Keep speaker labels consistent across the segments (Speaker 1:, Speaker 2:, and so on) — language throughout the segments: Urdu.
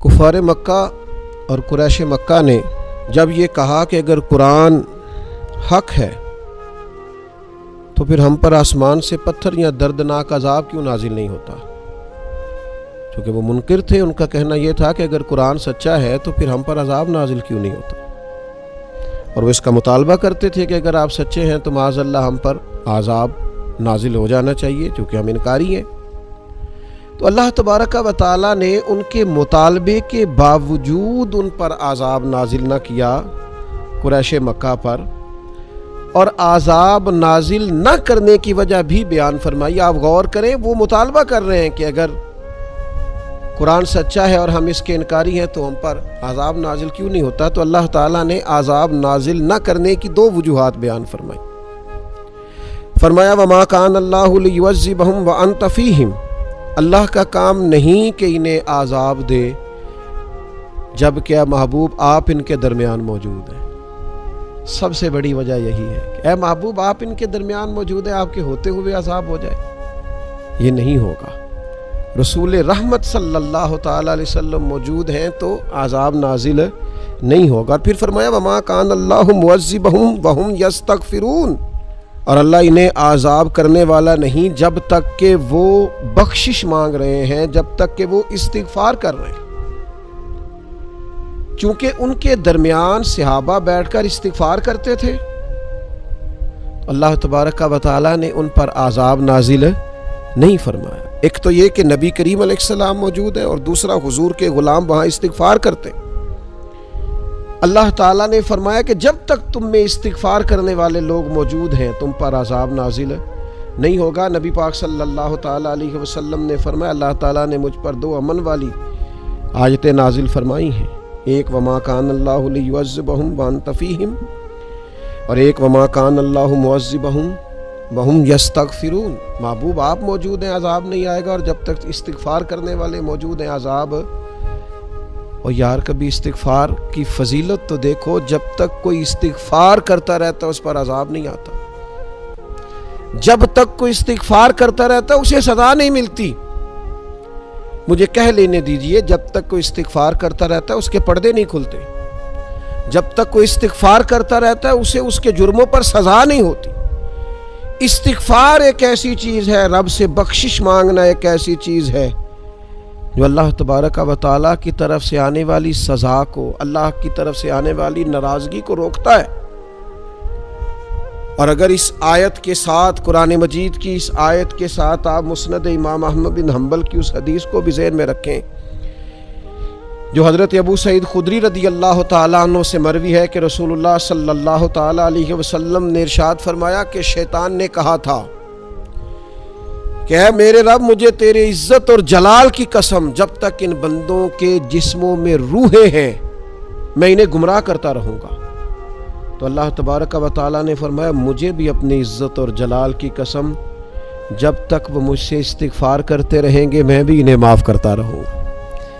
Speaker 1: کفار مکہ اور قریش مکہ نے جب یہ کہا کہ اگر قرآن حق ہے تو پھر ہم پر آسمان سے پتھر یا دردناک عذاب کیوں نازل نہیں ہوتا، چونکہ وہ منکر تھے، ان کا کہنا یہ تھا کہ اگر قرآن سچا ہے تو پھر ہم پر عذاب نازل کیوں نہیں ہوتا، اور وہ اس کا مطالبہ کرتے تھے کہ اگر آپ سچے ہیں تو معاذ اللہ ہم پر عذاب نازل ہو جانا چاہیے چونکہ ہم انکاری ہیں۔ تو اللہ تبارک و تعالیٰ نے ان کے مطالبے کے باوجود ان پر عذاب نازل نہ کیا قریش مکہ پر، اور عذاب نازل نہ کرنے کی وجہ بھی بیان فرمائی۔ آپ غور کریں، وہ مطالبہ کر رہے ہیں کہ اگر قرآن سچا ہے اور ہم اس کے انکاری ہیں تو ہم پر عذاب نازل کیوں نہیں ہوتا، تو اللہ تعالیٰ نے عذاب نازل نہ کرنے کی دو وجوہات بیان فرمائی۔ فرمایا وَمَا كَانَ اللَّهُ لِيُعَذِّبَهُمْ وَأَنْتَ فِيهِمْ، اللہ کا کام نہیں کہ انہیں عذاب دے جب کہ محبوب آپ ان کے درمیان موجود ہیں۔ سب سے بڑی وجہ یہی ہے کہ اے محبوب آپ ان کے درمیان موجود ہیں، آپ کے ہوتے ہوئے عذاب ہو جائے، یہ نہیں ہوگا۔ رسول رحمت صلی اللہ تعالی علیہ وسلم موجود ہیں تو عذاب نازل نہیں ہوگا۔ اور پھر فرمایا وَمَا كَانَ اللَّهُ مُعَذِّبَهُمْ وَهُمْ يَسْتَغْفِرُونَ، اور اللہ انہیں عذاب کرنے والا نہیں جب تک کہ وہ بخشش مانگ رہے ہیں، جب تک کہ وہ استغفار کر رہے ہیں، چونکہ ان کے درمیان صحابہ بیٹھ کر استغفار کرتے تھے، اللہ تبارک و تعالیٰ نے ان پر عذاب نازل نہیں فرمایا۔ ایک تو یہ کہ نبی کریم علیہ السلام موجود ہے، اور دوسرا حضور کے غلام وہاں استغفار کرتے۔ اللہ تعالیٰ نے فرمایا کہ جب تک تم میں استغفار کرنے والے لوگ موجود ہیں تم پر عذاب نازل نہیں ہوگا۔ نبی پاک صلی اللہ تعالیٰ علیہ وسلم نے فرمایا اللہ تعالیٰ نے مجھ پر دو امن والی آیتیں نازل فرمائی ہیں، ایک وَمَا كَانَ اللَّهُ لِيُعَذِّبَهُمْ وَأَنْتَ فِيهِمْ، اور ایک وَمَا كَانَ اللَّهُ مُعَذِّبَهُمْ وَهُمْ يَسْتَغْفِرُونَ، محبوب آپ موجود ہیں عذاب نہیں آئے گا، اور جب تک استغفار کرنے والے موجود ہیں عذاب۔ اور یار کبھی استغفار کی فضیلت تو دیکھو، جب تک کوئی استغفار کرتا رہتا اس پر عذاب نہیں آتا، جب تک کوئی استغفار کرتا رہتا اسے سزا نہیں ملتی۔ مجھے کہہ لینے دیجئے، جب تک کوئی استغفار کرتا رہتا ہے اس کے پردے نہیں کھلتے، جب تک کوئی استغفار کرتا رہتا ہے اسے اس کے جرموں پر سزا نہیں ہوتی۔ استغفار ایک ایسی چیز ہے، رب سے بخشش مانگنا ایک ایسی چیز ہے جو اللہ تبارک و تعالیٰ کی طرف سے آنے والی سزا کو، اللہ کی طرف سے آنے والی ناراضگی کو روکتا ہے۔ اور اگر اس آیت کے ساتھ، قرآن مجید کی اس آیت کے ساتھ آپ مسند امام احمد بن حنبل کی اس حدیث کو بھی ذہن میں رکھیں جو حضرت ابو سعید خدری رضی اللہ تعالیٰ عنہ سے مروی ہے کہ رسول اللہ صلی اللہ تعالیٰ علیہ وسلم نے ارشاد فرمایا کہ شیطان نے کہا تھا کہ اے میرے رب مجھے تیرے عزت اور جلال کی قسم، جب تک ان بندوں کے جسموں میں روحیں ہیں میں انہیں گمراہ کرتا رہوں گا۔ تو اللہ تبارک و تعالیٰ نے فرمایا مجھے بھی اپنی عزت اور جلال کی قسم، جب تک وہ مجھ سے استغفار کرتے رہیں گے میں بھی انہیں معاف کرتا رہوں گا،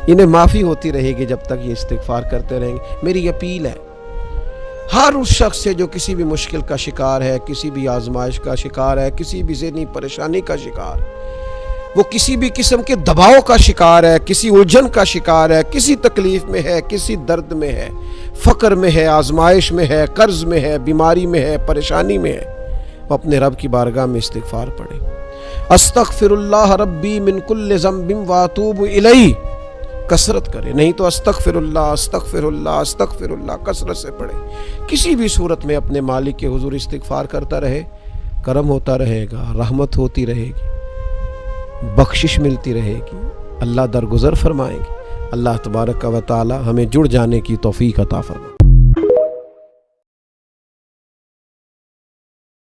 Speaker 1: انہیں معافی ہوتی رہے گی جب تک یہ استغفار کرتے رہیں گے۔ میری اپیل ہے ہر اس شخص سے جو کسی بھی مشکل کا شکار ہے، کسی بھی آزمائش کا شکار ہے، کسی بھی ذہنی پریشانی کا شکار، وہ کسی بھی قسم کے دباؤ کا شکار ہے، کسی الجھن کا شکار ہے، کسی تکلیف میں ہے، کسی درد میں ہے، فقر میں ہے، آزمائش میں ہے، قرض میں ہے، بیماری میں ہے، پریشانی میں ہے، وہ اپنے رب کی بارگاہ میں استغفار پڑھے۔ استغفر اللہ ربی من کل ذنب واتوب الیہ، کثرت کرے، نہیں تو استغفر اللہ استغفر اللہ استغفر اللہ کثرت سے پڑھے۔ کسی بھی صورت میں اپنے مالک کے حضور استغفار کرتا رہے، کرم ہوتا رہے گا، رحمت ہوتی رہے گی، بخشش ملتی رہے گی، اللہ درگزر فرمائیں گے۔ اللہ تبارک و تعالی ہمیں جڑ جانے کی توفیق عطا فرمائے۔